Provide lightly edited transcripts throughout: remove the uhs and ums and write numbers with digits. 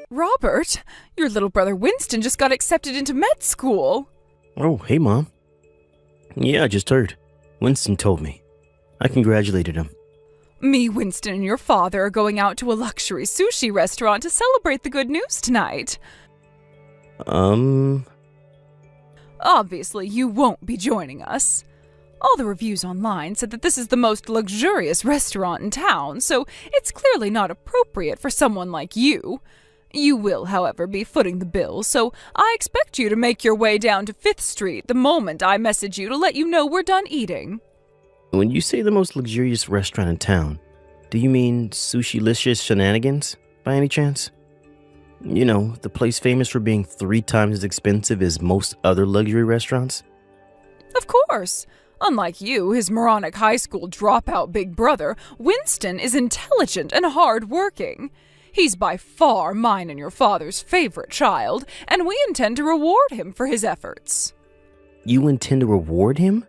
Robert, your little brother Winston just got accepted into med school. Oh, hey, Mom. Yeah, I just heard. Winston told me. I congratulated him. Me, Winston, and your father are going out to a luxury sushi restaurant to celebrate the good news tonight. Obviously, you won't be joining us. All the reviews online said that this is the most luxurious restaurant in town, so it's clearly not appropriate for someone like you. You will, however, be footing the bill, so I expect you to make your way down to 5th Street the moment I message you to let you know we're done eating. When you say the most luxurious restaurant in town, do you mean Sushi-licious Shenanigans, by any chance? You know, the place famous for being 3 times as expensive as most other luxury restaurants? Of course. Unlike you, his moronic high school dropout big brother, Winston is intelligent and hard-working. He's by far mine and your father's favorite child, and we intend to reward him for his efforts. You intend to reward him?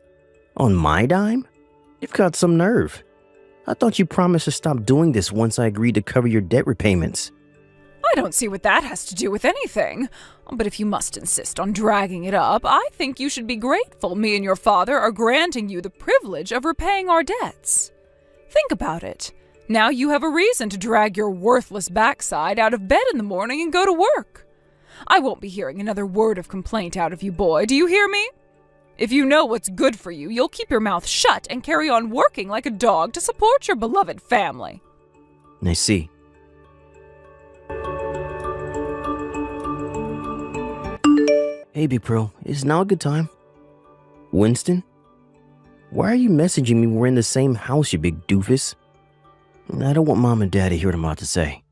On my dime? You've got some nerve. I thought you promised to stop doing this once I agreed to cover your debt repayments. I don't see what that has to do with anything. But if you must insist on dragging it up, I think you should be grateful me and your father are granting you the privilege of repaying our debts. Think about it. Now you have a reason to drag your worthless backside out of bed in the morning and go to work. I won't be hearing another word of complaint out of you, boy. Do you hear me? If you know what's good for you, you'll keep your mouth shut and carry on working like a dog to support your beloved family. I see. Hey, Big Pro, is now a good time? Winston? Why are you messaging me when we're in the same house, you big doofus? I don't want Mom and Dad to hear what I'm about to say.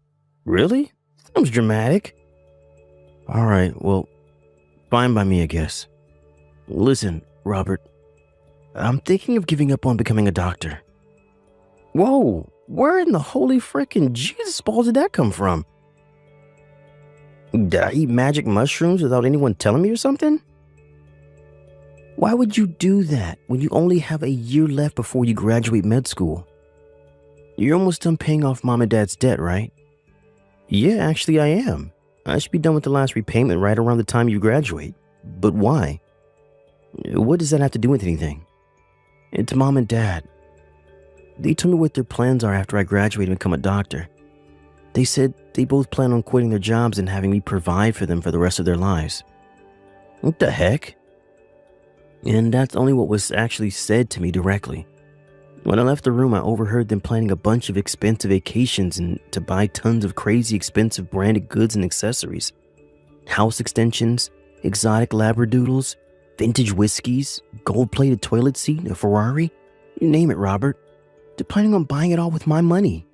Really? Sounds dramatic. Alright, well, fine by me, I guess. Listen, Robert, I'm thinking of giving up on becoming a doctor. Whoa, where in the holy frickin' Jesus balls did that come from? Did I eat magic mushrooms without anyone telling me or something? Why would you do that when you only have a year left before you graduate med school? You're almost done paying off Mom and Dad's debt, right? Yeah, actually I am. I should be done with the last repayment right around the time you graduate. But why? What does that have to do with anything? And to Mom and Dad, they told me what their plans are after I graduate and become a doctor. They said they both plan on quitting their jobs and having me provide for them for the rest of their lives. What the heck? And that's only what was actually said to me directly. When I left the room, I overheard them planning a bunch of expensive vacations and to buy tons of crazy expensive branded goods and accessories. House extensions, exotic labradoodles, vintage whiskeys, gold-plated toilet seat, a Ferrari. You name it, Robert. They're planning on buying it all with my money.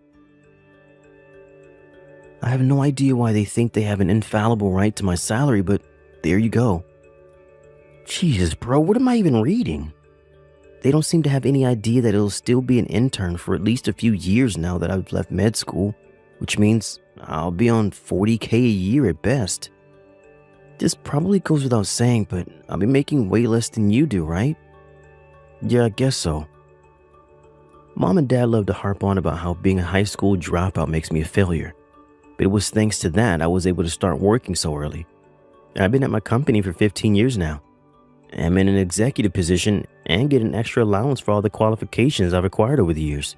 I have no idea why they think they have an infallible right to my salary, but there you go. Jesus, bro, what am I even reading? They don't seem to have any idea that it'll still be an intern for at least a few years now that I've left med school, which means I'll be on $40K a year at best. This probably goes without saying, but I'll be making way less than you do, right? Yeah, I guess so. Mom and Dad love to harp on about how being a high school dropout makes me a failure. But it was thanks to that I was able to start working so early. I've been at my company for 15 years now. I'm in an executive position and get an extra allowance for all the qualifications I've acquired over the years.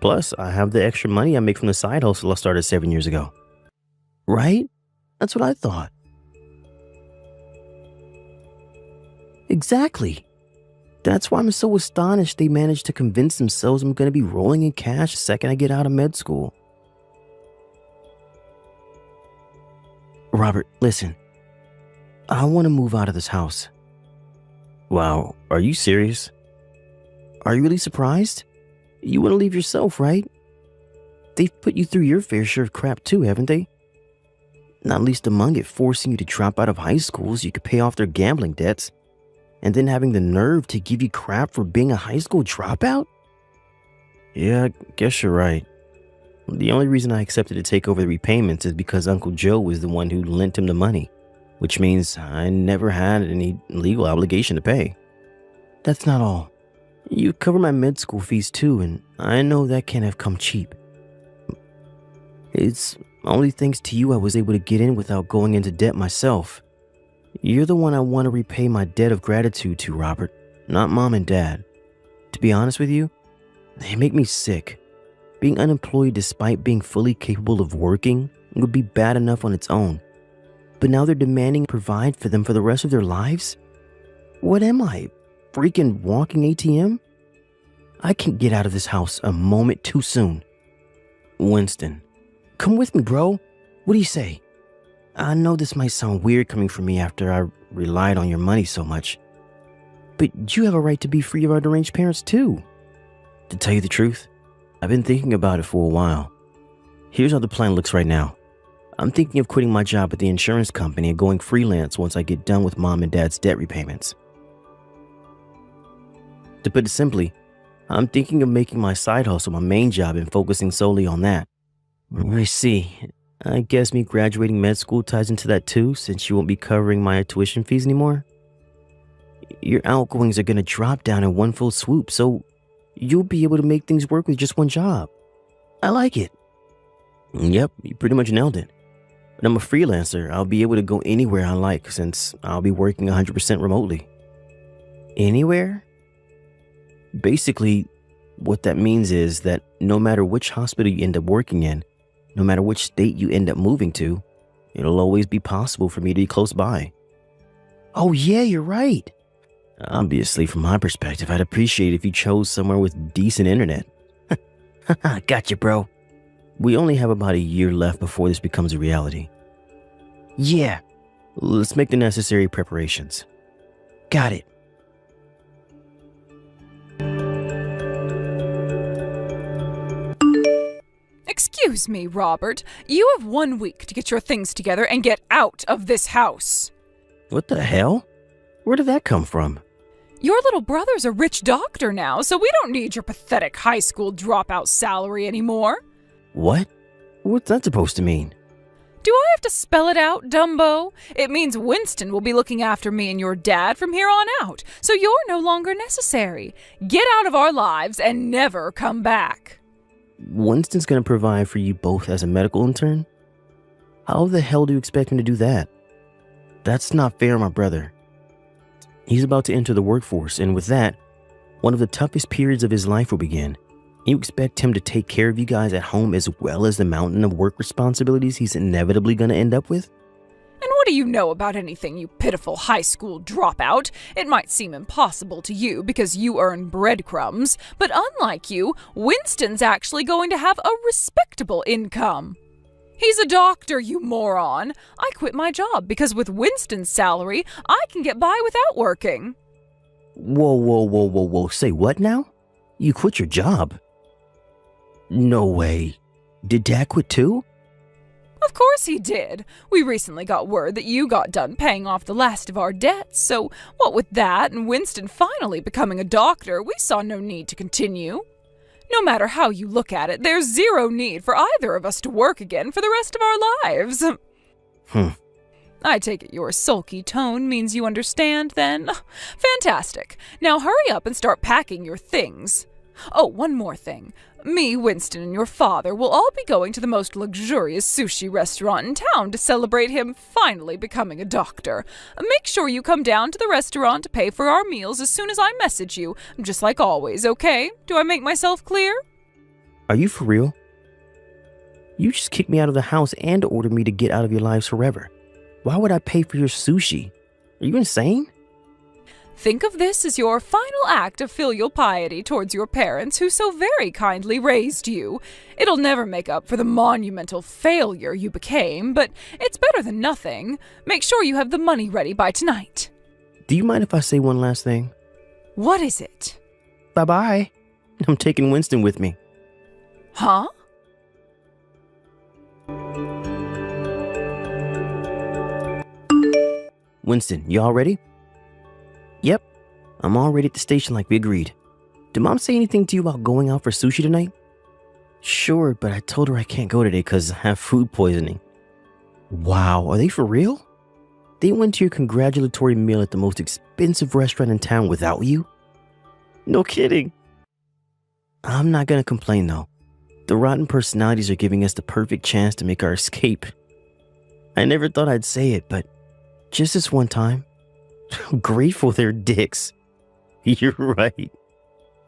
Plus, I have the extra money I make from the side hustle I started 7 years ago. Right? That's what I thought. Exactly. That's why I'm so astonished they managed to convince themselves I'm going to be rolling in cash the second I get out of med school. Robert, listen. I want to move out of this house. Wow, are you serious? Are you really surprised? You want to leave yourself, right? They've put you through your fair share of crap too, haven't they? Not least among it forcing you to drop out of high school so you could pay off their gambling debts, and then having the nerve to give you crap for being a high school dropout? Yeah, I guess you're right. The only reason I accepted to take over the repayments is because Uncle Joe was the one who lent him the money, which means I never had any legal obligation to pay. That's not all. You cover my med school fees too, and I know that can't have come cheap. It's Only thanks to you I was able to get in without going into debt myself. You're the one I want to repay my debt of gratitude to, Robert, not Mom and Dad. To be honest with you, they make me sick. Being unemployed despite being fully capable of working would be bad enough on its own. But now they're demanding I provide for them for the rest of their lives? What am I, freaking walking ATM? I can't get out of this house a moment too soon. Winston, come with me, bro. What do you say? I know this might sound weird coming from me after I relied on your money so much, but you have a right to be free of our deranged parents too. To tell you the truth, I've been thinking about it for a while. Here's how the plan looks right now. I'm thinking of quitting my job at the insurance company and going freelance once I get done with Mom and Dad's debt repayments. To put it simply, I'm thinking of making my side hustle my main job and focusing solely on that. I see. I guess me graduating med school ties into that too, since you won't be covering my tuition fees anymore. Your outgoings are going to drop down in one full swoop, so you'll be able to make things work with just one job. I like it. Yep, you pretty much nailed it. But I'm a freelancer. I'll be able to go anywhere I like since I'll be working 100% remotely. Anywhere? Basically, what that means is that no matter which hospital you end up working in, no matter which state you end up moving to, it'll always be possible for me to be close by. Oh yeah, you're right. Obviously, from my perspective, I'd appreciate it if you chose somewhere with decent internet. Gotcha, bro. We only have about a year left before this becomes a reality. Yeah, let's make the necessary preparations. Got it. Excuse me, Robert. You have 1 week to get your things together and get out of this house. What the hell? Where did that come from? Your little brother's a rich doctor now, so we don't need your pathetic high school dropout salary anymore. What? What's that supposed to mean? Do I have to spell it out, Dumbo? It means Winston will be looking after me and your dad from here on out, so you're no longer necessary. Get out of our lives and never come back. Winston's gonna provide for you both as a medical intern? How the hell do you expect him to do that? That's not fair, my brother. He's about to enter the workforce, and with that, one of the toughest periods of his life will begin. You expect him to take care of you guys at home as well as the mountain of work responsibilities he's inevitably gonna end up with? And what do you know about anything, you pitiful high school dropout? It might seem impossible to you because you earn breadcrumbs, but unlike you, Winston's actually going to have a respectable income. He's a doctor, you moron. I quit my job because with Winston's salary, I can get by without working. Whoa. Say what now? You quit your job? No way. Did Dad quit too? Of course he did. We recently got word that you got done paying off the last of our debts, so what with that and Winston finally becoming a doctor, we saw no need to continue. No matter how you look at it, there's zero need for either of us to work again for the rest of our lives. I take it your sulky tone means you understand, then? Fantastic. Now hurry up and start packing your things. Oh, one more thing. Me, Winston, and your father will all be going to the most luxurious sushi restaurant in town to celebrate him finally becoming a doctor. Make sure you come down to the restaurant to pay for our meals as soon as I message you, just like always, okay? Do I make myself clear? Are you for real? You just kicked me out of the house and ordered me to get out of your lives forever. Why would I pay for your sushi? Are you insane? Think of this as your final act of filial piety towards your parents who so very kindly raised you. It'll never make up for the monumental failure you became, but it's better than nothing. Make sure you have the money ready by tonight. Do you mind if I say one last thing? What is it? Bye-bye. I'm taking Winston with me. Huh? Winston, you all ready? Yep, I'm already at the station like we agreed. Did Mom say anything to you about going out for sushi tonight? Sure, but I told her I can't go today because I have food poisoning. Wow, are they for real? They went to your congratulatory meal at the most expensive restaurant in town without you? No kidding. I'm not gonna complain though. The rotten personalities are giving us the perfect chance to make our escape. I never thought I'd say it, but just this one time, I'm grateful they're dicks. You're right.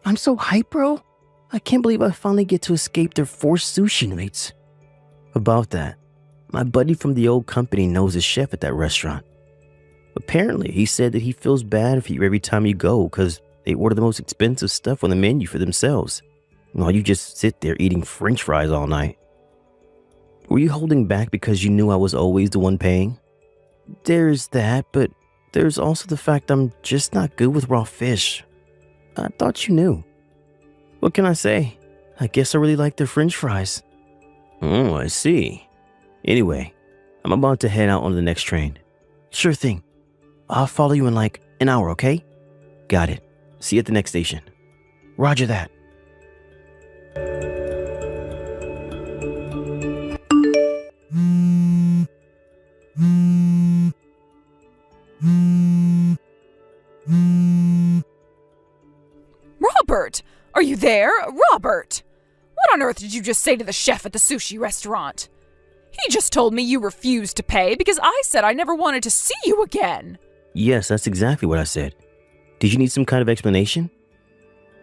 I'm so hyped, bro. I can't believe I finally get to escape their forced sushi nights. About that, my buddy from the old company knows a chef at that restaurant. Apparently, he said that he feels bad for you every time you go because they order the most expensive stuff on the menu for themselves, while you just sit there eating french fries all night. Were you holding back because you knew I was always the one paying? There's that, but there's also the fact I'm just not good with raw fish. I thought you knew. What can I say? I guess I really like their french fries. Oh, I see. Anyway, I'm about to head out on the next train. Sure thing. I'll follow you in like an hour, okay? Got it. See you at the next station. Roger that. Robert! Are you there? Robert! What on earth did you just say to the chef at the sushi restaurant? He just told me you refused to pay because I said I never wanted to see you again. Yes, that's exactly what I said. Did you need some kind of explanation?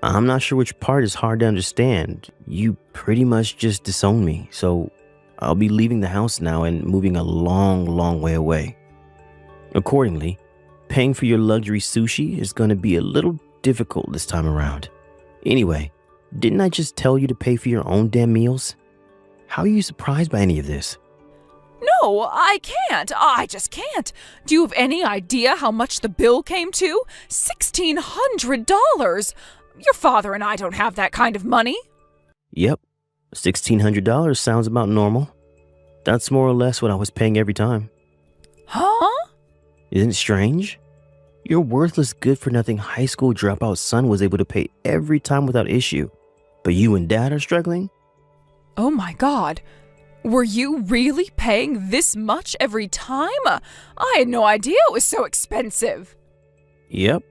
I'm not sure which part is hard to understand. You pretty much just disowned me, so I'll be leaving the house now and moving a long, long way away. Accordingly, paying for your luxury sushi is going to be a little difficult this time around. Anyway, didn't I just tell you to pay for your own damn meals? How are you surprised by any of this? No, I can't. I just can't. Do you have any idea how much the bill came to? $1,600. Your father and I don't have that kind of money. Yep, $1,600 sounds about normal. That's more or less what I was paying every time. Huh? Isn't it strange? Your worthless, good-for-nothing high school dropout son was able to pay every time without issue, but you and Dad are struggling? Oh my God. Were you really paying this much every time? I had no idea it was so expensive. Yep.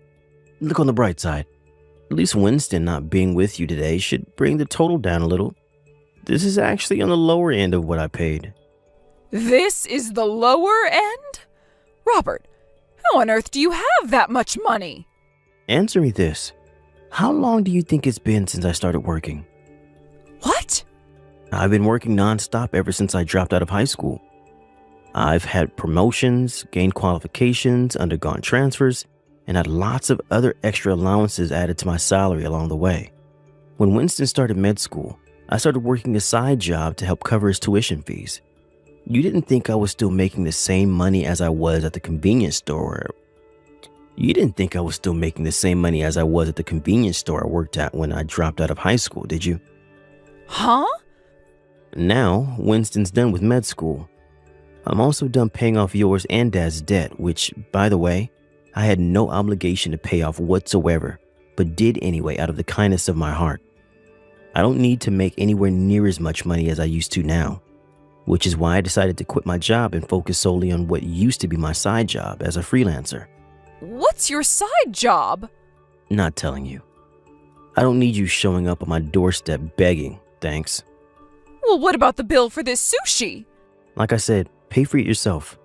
Look on the bright side. At least Winston not being with you today should bring the total down a little. This is actually on the lower end of what I paid. This is the lower end? Robert, how on earth do you have that much money? Answer me this. How long do you think it's been since I started working? What? I've been working nonstop ever since I dropped out of high school. I've had promotions, gained qualifications, undergone transfers, and had lots of other extra allowances added to my salary along the way. When Winston started med school, I started working a side job to help cover his tuition fees. You didn't think I was still making the same money as I was at the convenience store. You didn't think I was still making the same money as I was at the convenience store I worked at when I dropped out of high school, did you? Huh? Now, Winston's done with med school. I'm also done paying off yours and Dad's debt, which, by the way, I had no obligation to pay off whatsoever, but did anyway out of the kindness of my heart. I don't need to make anywhere near as much money as I used to now, which is why I decided to quit my job and focus solely on what used to be my side job as a freelancer. What's your side job? Not telling you. I don't need you showing up on my doorstep begging, thanks. Well, what about the bill for this sushi? Like I said, pay for it yourself.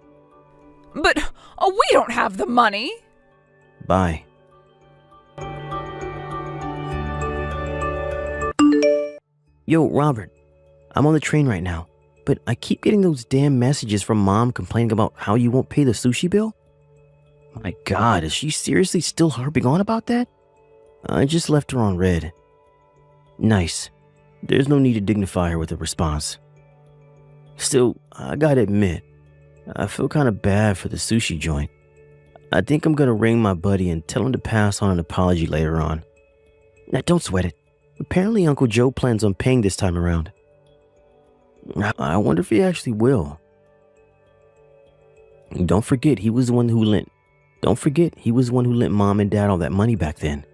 But we don't have the money. Bye. Yo, Robert, I'm on the train right now, but I keep getting those damn messages from Mom complaining about how you won't pay the sushi bill. My God, is she seriously still harping on about that? I just left her on red. Nice. There's no need to dignify her with a response. Still, I gotta admit, I feel kind of bad for the sushi joint. I think I'm gonna ring my buddy and tell him to pass on an apology later on. Now, don't sweat it. Apparently, Uncle Joe plans on paying this time around. I wonder if he actually will. Don't forget, he was the one who lent Mom and Dad all that money back then.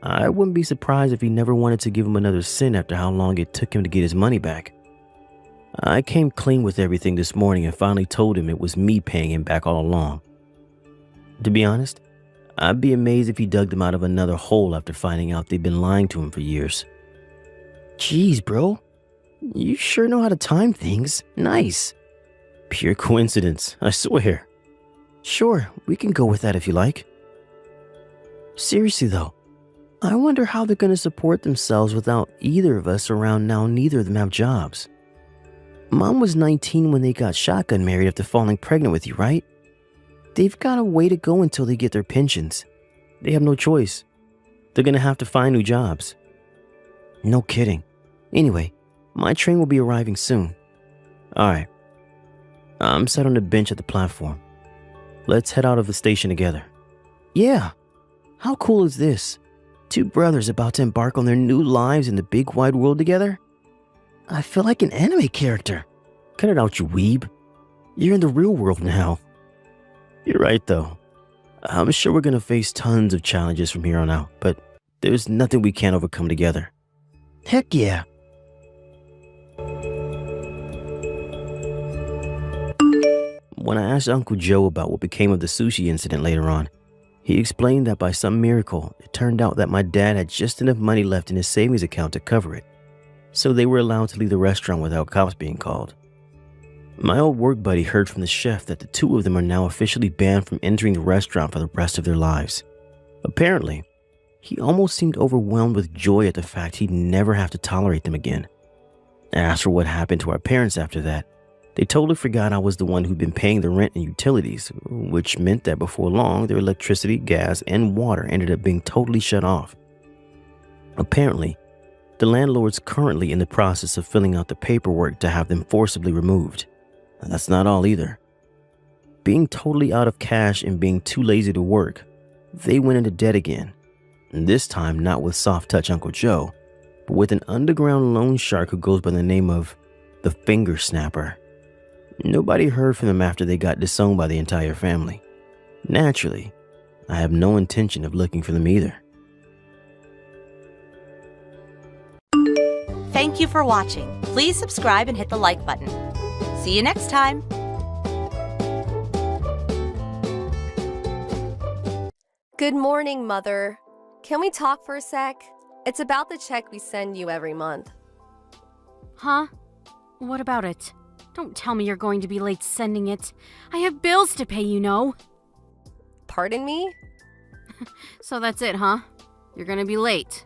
I wouldn't be surprised if he never wanted to give him another cent after how long it took him to get his money back. I came clean with everything this morning and finally told him it was me paying him back all along. To be honest, I'd be amazed if he dug them out of another hole after finding out they'd been lying to him for years. Jeez, bro. You sure know how to time things. Nice. Pure coincidence, I swear. Sure, we can go with that if you like. Seriously though, I wonder how they're gonna support themselves without either of us around now neither of them have jobs. Mom was 19 when they got shotgun married after falling pregnant with you, right? They've got a way to go until they get their pensions. They have no choice. They're gonna have to find new jobs. No kidding. Anyway, my train will be arriving soon. Alright. I'm sat on the bench at the platform. Let's head out of the station together. Yeah. How cool is this? Two brothers about to embark on their new lives in the big wide world together? I feel like an anime character. Cut it out, you weeb. You're in the real world now. You're right, though. I'm sure we're gonna face tons of challenges from here on out, but there's nothing we can't overcome together. Heck yeah. When I asked Uncle Joe about what became of the sushi incident later on, he explained that by some miracle, it turned out that my dad had just enough money left in his savings account to cover it, so they were allowed to leave the restaurant without cops being called. My old work buddy heard from the chef that the two of them are now officially banned from entering the restaurant for the rest of their lives. Apparently, he almost seemed overwhelmed with joy at the fact he'd never have to tolerate them again. As for what happened to our parents after that, they totally forgot I was the one who'd been paying the rent and utilities, which meant that before long, their electricity, gas, and water ended up being totally shut off. Apparently, the landlord's currently in the process of filling out the paperwork to have them forcibly removed. That's not all either. Being totally out of cash and being too lazy to work, they went into debt again. And this time not with soft touch Uncle Joe, but with an underground loan shark who goes by the name of the Finger Snapper. Nobody heard from them after they got disowned by the entire family. Naturally, I have no intention of looking for them either. Thank you for watching. Please subscribe and hit the like button. See you next time. Good morning, Mother. Can we talk for a sec? It's about the check we send you every month. Huh? What about it? Don't tell me you're going to be late sending it. I have bills to pay, you know. Pardon me? So that's it, huh? You're gonna be late.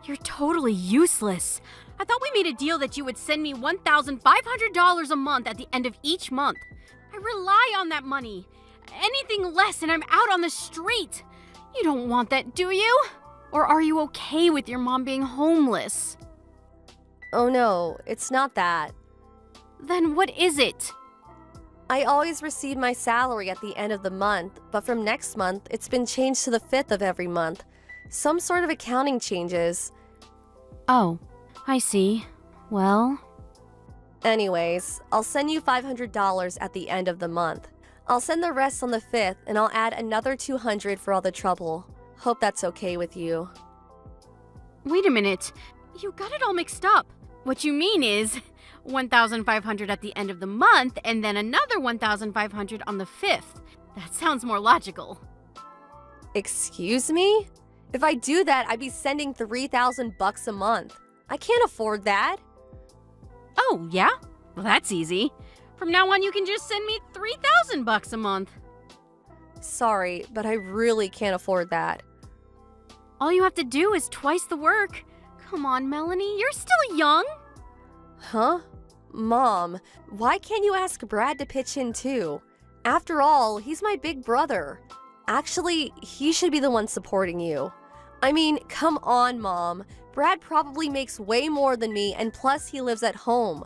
You're totally useless. I thought we made a deal that you would send me $1,500 a month at the end of each month. I rely on that money. Anything less and I'm out on the street. You don't want that, do you? Or are you okay with your mom being homeless? Oh no, it's not that. Then what is it? I always receive my salary at the end of the month, but from next month, it's been changed to the 5th of every month. Some sort of accounting changes. Oh, I see. Well... Anyways, I'll send you $500 at the end of the month. I'll send the rest on the 5th, and I'll add another $200 for all the trouble. Hope that's okay with you. Wait a minute. You got it all mixed up. What you mean is $1,500 at the end of the month and then another $1,500 on the 5th. That sounds more logical. Excuse me? If I do that, I'd be sending $3,000 a month. I can't afford that. Oh, yeah? Well, that's easy. From now on, you can just send me $3,000 a month. Sorry, but I really can't afford that. All you have to do is twice the work. Come on, Melanie, you're still young. Huh? Mom, why can't you ask Brad to pitch in too? After all, he's my big brother. Actually, he should be the one supporting you. I mean, come on, Mom. Brad probably makes way more than me, and plus he lives at home.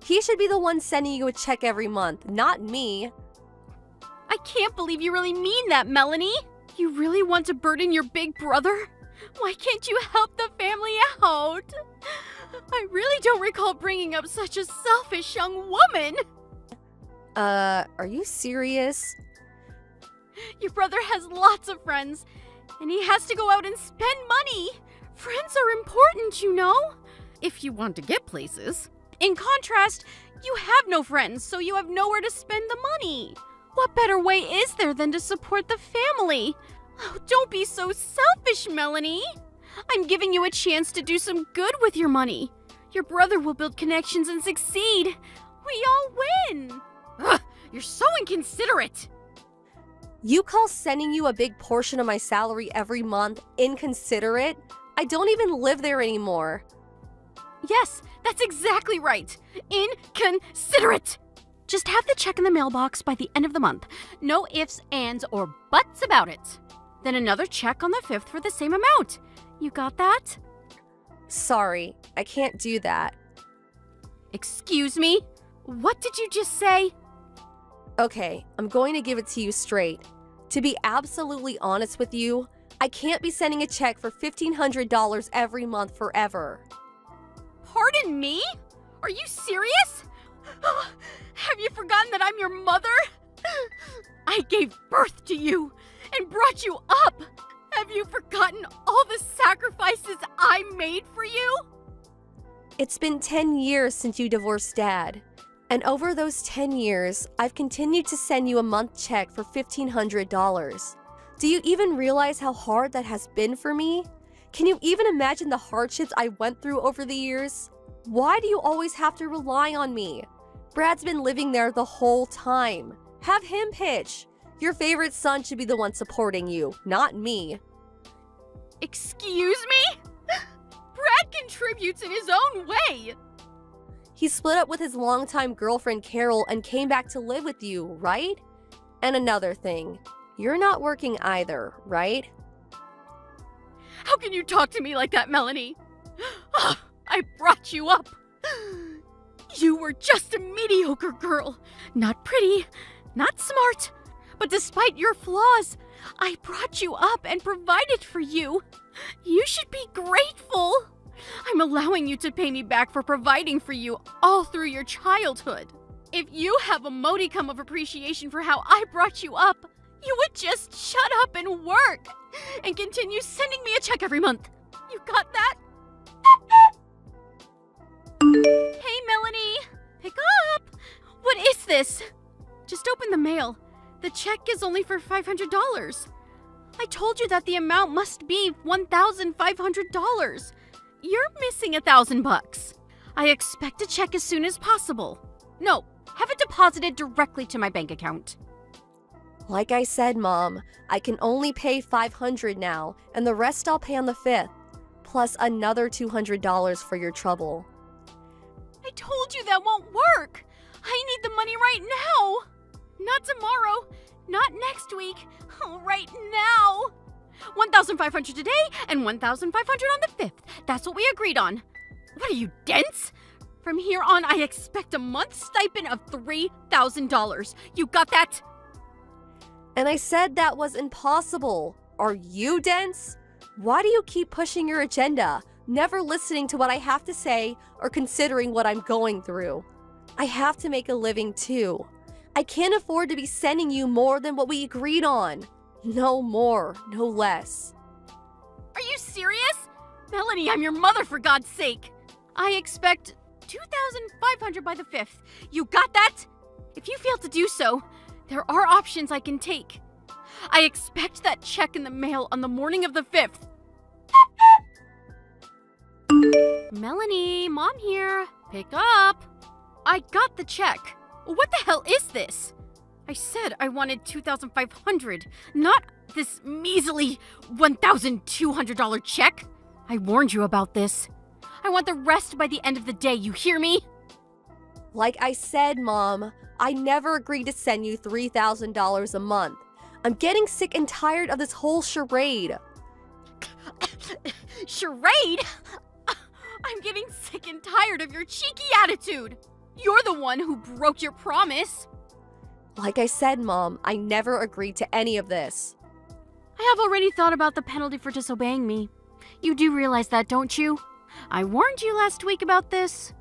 He should be the one sending you a check every month, not me. I can't believe you really mean that, Melanie. You really want to burden your big brother? Why can't you help the family out? I really don't recall bringing up such a selfish young woman. Are you serious? Your brother has lots of friends, and he has to go out and spend money. Friends are important, you know, if you want to get places. In contrast, you have no friends, so you have nowhere to spend the money. What better way is there than to support the family? Oh, don't be so selfish, Melanie. I'm giving you a chance to do some good with your money. Your brother will build connections and succeed. We all win. Ugh, you're so inconsiderate. You call sending you a big portion of my salary every month inconsiderate? I don't even live there anymore. Yes, that's exactly right. Inconsiderate. Just have the check in the mailbox by the end of the month. No ifs, ands, or buts about it. Then another check on the 5th for the same amount. You got that? Sorry, I can't do that. Excuse me? What did you just say? Okay, I'm going to give it to you straight. To be absolutely honest with you, I can't be sending a check for $1,500 every month forever. Pardon me? Are you serious? Have you forgotten that I'm your mother? I gave birth to you and brought you up. Have you forgotten all the sacrifices I made for you? It's been 10 years since you divorced Dad. And over those 10 years, I've continued to send you a month check for $1,500. Do you even realize how hard that has been for me? Can you even imagine the hardships I went through over the years? Why do you always have to rely on me? Brad's been living there the whole time. Have him pitch. Your favorite son should be the one supporting you, not me. Excuse me? Brad contributes in his own way. He split up with his longtime girlfriend Carol and came back to live with you, right? And another thing, you're not working either, right? How can you talk to me like that, Melanie? I brought you up. You were just a mediocre girl. Not pretty, not smart. But despite your flaws, I brought you up and provided for you. You should be grateful. I'm allowing you to pay me back for providing for you all through your childhood. If you have a modicum of appreciation for how I brought you up, you would just shut up and work and continue sending me a check every month. You got that? Hey, Melanie, pick up. What is this? Just open the mail. The check is only for $500. I told you that the amount must be $1,500. You're missing $1,000. I expect a check as soon as possible. No, have it deposited directly to my bank account. Like I said, Mom, I can only pay $500 now, and the rest I'll pay on the 5th, plus another $200 for your trouble. I told you that won't work. I need the money right now. Not tomorrow, not next week, right now. $1,500 today and $1,500 on the 5th. That's what we agreed on. What are you, dense? From here on, I expect a month's stipend of $3,000. You got that? And I said that was impossible. Are you dense? Why do you keep pushing your agenda, never listening to what I have to say or considering what I'm going through? I have to make a living too. I can't afford to be sending you more than what we agreed on. No more, no less. Are you serious? Melanie, I'm your mother, for God's sake. I expect $2,500 by the 5th. You got that? If you fail to do so, there are options I can take. I expect that check in the mail on the morning of the 5th. Melanie, Mom here. Pick up. I got the check. What the hell is this? I said I wanted $2,500, not this measly $1,200 check. I warned you about this. I want the rest by the end of the day, you hear me? Like I said, Mom, I never agreed to send you $3,000 a month. I'm getting sick and tired of this whole charade. Charade? I'm getting sick and tired of your cheeky attitude. You're the one who broke your promise. Like I said, Mom, I never agreed to any of this. I have already thought about the penalty for disobeying me. You do realize that, don't you? I warned you last week about this.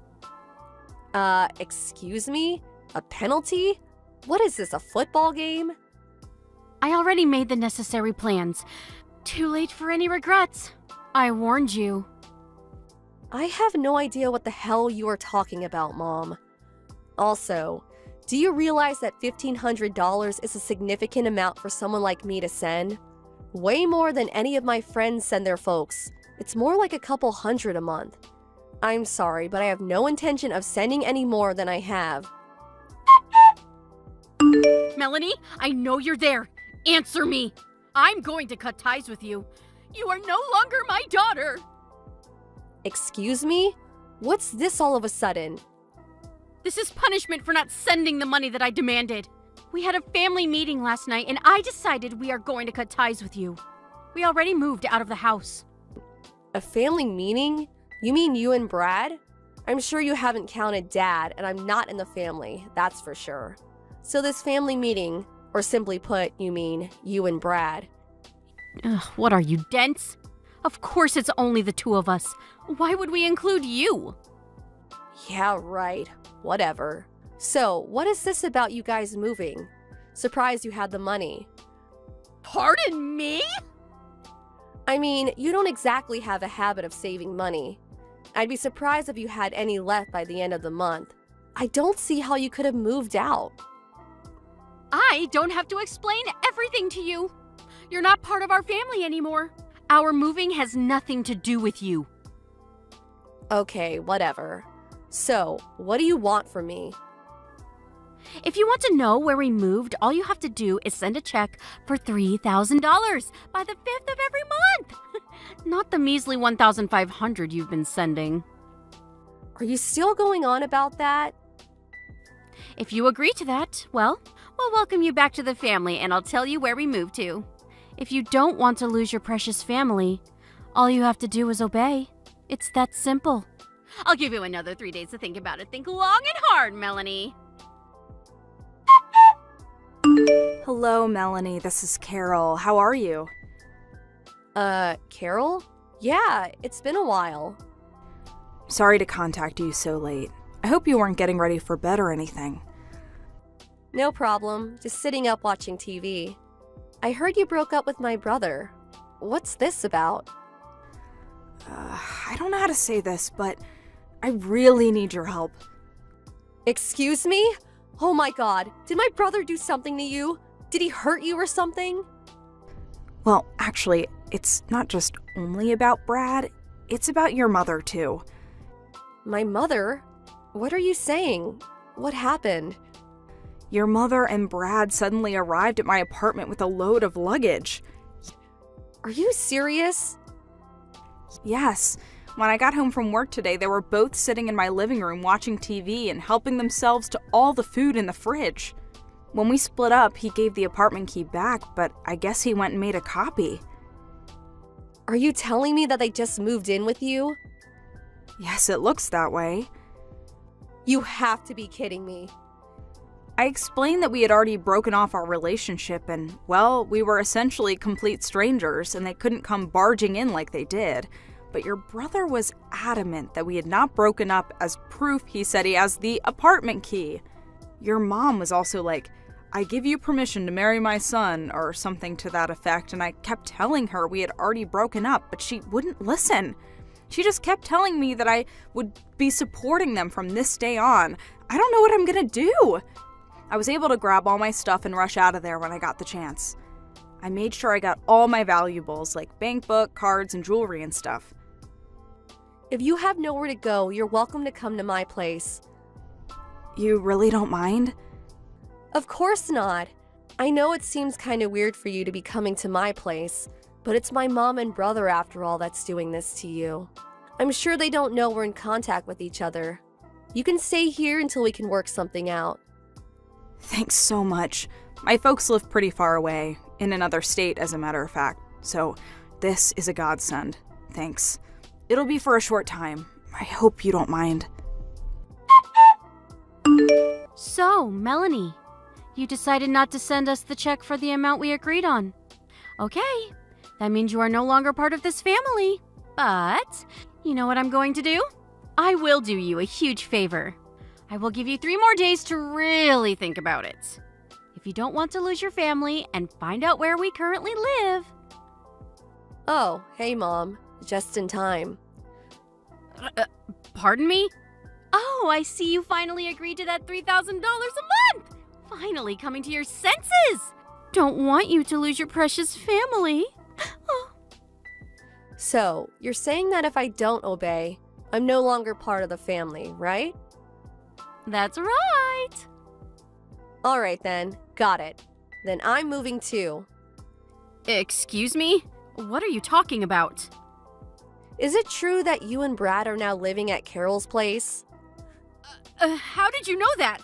Excuse me? A penalty? What is this, a football game? I already made the necessary plans. Too late for any regrets. I warned you. I have no idea what the hell you are talking about, Mom. Also, do you realize that $1,500 is a significant amount for someone like me to send? Way more than any of my friends send their folks. It's more like a couple hundred a month. I'm sorry, but I have no intention of sending any more than I have. Melanie, I know you're there. Answer me. I'm going to cut ties with you. You are no longer my daughter. Excuse me? What's this all of a sudden? This is punishment for not sending the money that I demanded. We had a family meeting last night, and I decided we are going to cut ties with you. We already moved out of the house. A family meeting? You mean you and Brad? I'm sure you haven't counted Dad, and I'm not in the family, that's for sure. So this family meeting, or simply put, you mean you and Brad. Ugh, what are you, dense? Of course it's only the two of us. Why would we include you? Yeah, right. Whatever. So, what is this about you guys moving? Surprised you had the money. Pardon me? I mean, you don't exactly have a habit of saving money. I'd be surprised if you had any left by the end of the month. I don't see how you could have moved out. I don't have to explain everything to you. You're not part of our family anymore. Our moving has nothing to do with you. Okay, whatever. So, what do you want from me? If you want to know where we moved, all you have to do is send a check for $3,000 by the 5th of every month. Not the measly $1,500 you've been sending. Are you still going on about that? If you agree to that, well, we'll welcome you back to the family and I'll tell you where we moved to. If you don't want to lose your precious family, all you have to do is obey. It's that simple. I'll give you another 3 days to think about it. Think long and hard, Melanie. Hello, Melanie. This is Carol. How are you? Carol? Yeah, it's been a while. Sorry to contact you so late. I hope you weren't getting ready for bed or anything. No problem. Just sitting up watching TV. I heard you broke up with my brother. What's this about? I don't know how to say this, but I really need your help. Excuse me? Oh my god, did my brother do something to you? Did he hurt you or something? Well, actually, it's not just only about Brad. It's about your mother, too. My mother? What are you saying? What happened? Your mother and Brad suddenly arrived at my apartment with a load of luggage. Are you serious? Yes. When I got home from work today, they were both sitting in my living room watching TV and helping themselves to all the food in the fridge. When we split up, he gave the apartment key back, but I guess he went and made a copy. Are you telling me that they just moved in with you? Yes, it looks that way. You have to be kidding me. I explained that we had already broken off our relationship and, well, we were essentially complete strangers and they couldn't come barging in like they did. But your brother was adamant that we had not broken up. As proof, he said he has the apartment key. Your mom was also like, I give you permission to marry my son, or something to that effect, and I kept telling her we had already broken up, but she wouldn't listen. She just kept telling me that I would be supporting them from this day on. I don't know what I'm gonna do. I was able to grab all my stuff and rush out of there when I got the chance. I made sure I got all my valuables, like bank book, cards, and jewelry and stuff. If you have nowhere to go, you're welcome to come to my place. You really don't mind? Of course not. I know it seems kind of weird for you to be coming to my place, but it's my mom and brother after all that's doing this to you. I'm sure they don't know we're in contact with each other. You can stay here until we can work something out. Thanks so much. My folks live pretty far away, in another state as a matter of fact, so this is a godsend. Thanks. It'll be for a short time. I hope you don't mind. So, Melanie, you decided not to send us the check for the amount we agreed on. Okay, that means you are no longer part of this family. But, you know what I'm going to do? I will do you a huge favor. I will give you 3 more days to really think about it. If you don't want to lose your family and find out where we currently live. Oh, hey Mom. Just in time. Pardon me? Oh, I see you finally agreed to that $3,000 a month! Finally coming to your senses! Don't want you to lose your precious family. Oh. So, you're saying that if I don't obey, I'm no longer part of the family, right? That's right. All right then, got it. Then I'm moving too. Excuse me? What are you talking about? Is it true that you and Brad are now living at Carol's place? How did you know that?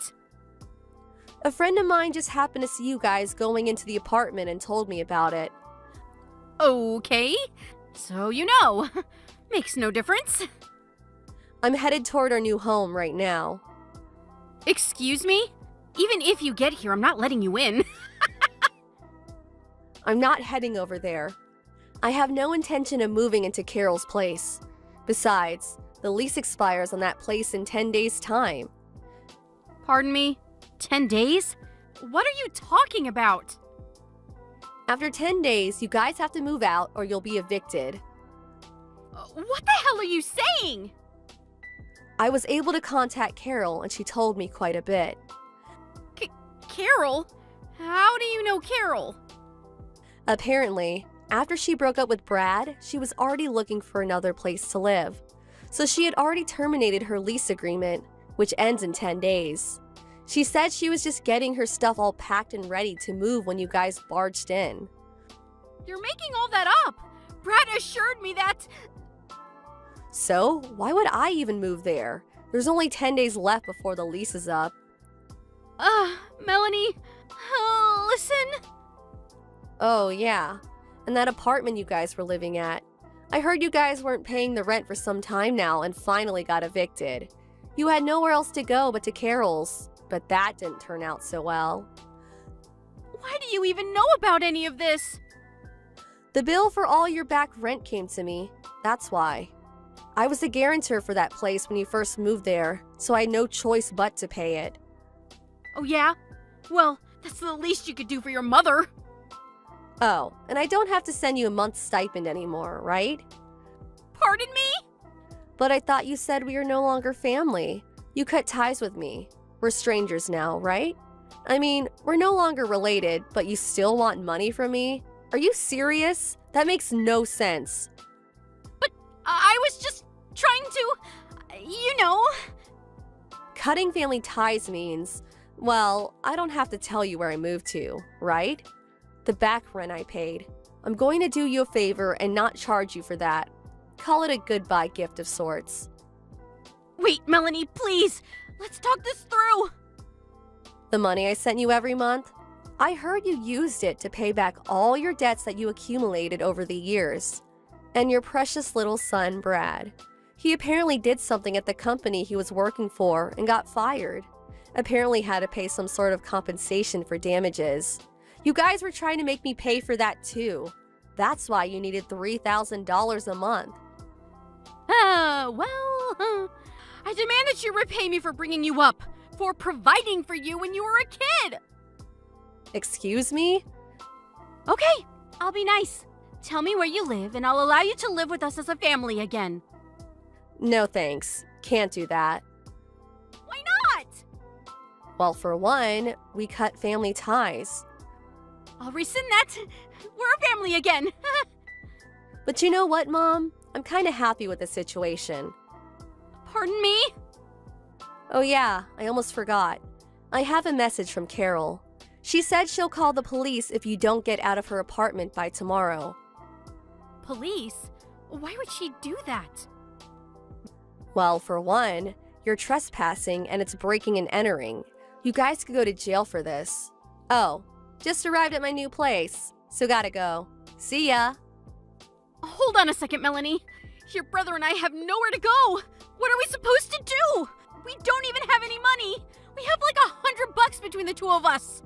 A friend of mine just happened to see you guys going into the apartment and told me about it. Okay. So you know. Makes no difference. I'm headed toward our new home right now. Excuse me? Even if you get here, I'm not letting you in. I'm not heading over there. I have no intention of moving into Carol's place. Besides, the lease expires on that place in 10 days' time. Pardon me? 10 days? What are you talking about? After 10 days, you guys have to move out or you'll be evicted. What the hell are you saying? I was able to contact Carol and she told me quite a bit. Carol? How do you know Carol? Apparently, after she broke up with Brad, she was already looking for another place to live. So she had already terminated her lease agreement, which ends in 10 days. She said she was just getting her stuff all packed and ready to move when you guys barged in. You're making all that up. Brad assured me that... So, why would I even move there? There's only 10 days left before the lease is up. Melanie, listen. Oh, yeah. And that apartment you guys were living at. I heard you guys weren't paying the rent for some time now and finally got evicted. You had nowhere else to go but to Carol's, but that didn't turn out so well. Why do you even know about any of this? The bill for all your back rent came to me. That's why. I was the guarantor for that place when you first moved there, so I had no choice but to pay it. Oh yeah? Well, that's the least you could do for your mother. Oh, and I don't have to send you a month's stipend anymore, right? Pardon me? But I thought you said we are no longer family. You cut ties with me. We're strangers now, right? I mean, we're no longer related, but you still want money from me? Are you serious? That makes no sense. But I was just trying to, you know... Cutting family ties means, well, I don't have to tell you where I moved to, right? The back rent I paid. I'm going to do you a favor and not charge you for that. Call it a goodbye gift of sorts. Wait, Melanie, please. Let's talk this through. The money I sent you every month? I heard you used it to pay back all your debts that you accumulated over the years. And your precious little son, Brad. He apparently did something at the company he was working for and got fired. Apparently had to pay some sort of compensation for damages. You guys were trying to make me pay for that too. That's why you needed $3,000 a month. I demand that you repay me for bringing you up, for providing for you when you were a kid. Excuse me? Okay, I'll be nice. Tell me where you live and I'll allow you to live with us as a family again. No thanks. Can't do that. Why not? Well, for one, we cut family ties. I'll rescind that. We're a family again. But you know what, Mom? I'm kind of happy with the situation. Pardon me? Oh yeah, I almost forgot. I have a message from Carol. She said she'll call the police if you don't get out of her apartment by tomorrow. Police? Why would she do that? Well, for one, you're trespassing and it's breaking and entering. You guys could go to jail for this. Oh, just arrived at my new place, so gotta go. See ya. Hold on a second, Melanie. Your brother and I have nowhere to go. What are we supposed to do? We don't even have any money. We have like $100 between the two of us.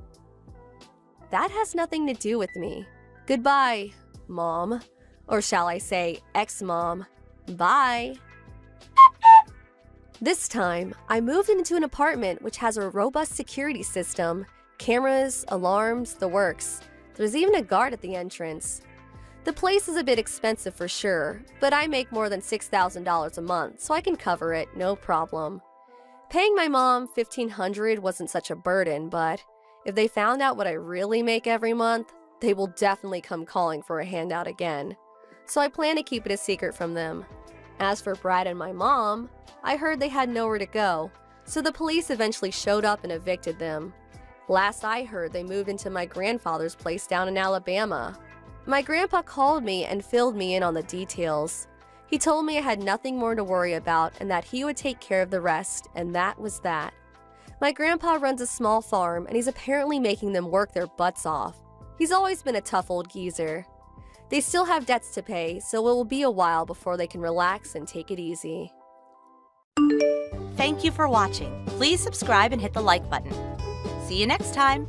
That has nothing to do with me. Goodbye, Mom. Or shall I say, ex-mom. Bye. This time, I moved into an apartment which has a robust security system, cameras, alarms, the works. There's even a guard at the entrance. The place is a bit expensive for sure, but I make more than $6,000 a month, so I can cover it, no problem. Paying my mom $1,500 wasn't such a burden, but if they found out what I really make every month, they will definitely come calling for a handout again. So I plan to keep it a secret from them. As for Brad and my mom, I heard they had nowhere to go, so the police eventually showed up and evicted them. Last I heard, they moved into my grandfather's place down in Alabama. My grandpa called me and filled me in on the details. He told me I had nothing more to worry about and that he would take care of the rest, and that was that. My grandpa runs a small farm, and he's apparently making them work their butts off. He's always been a tough old geezer. They still have debts to pay, so it will be a while before they can relax and take it easy. Thank you for watching. Please subscribe and hit the like button. See you next time.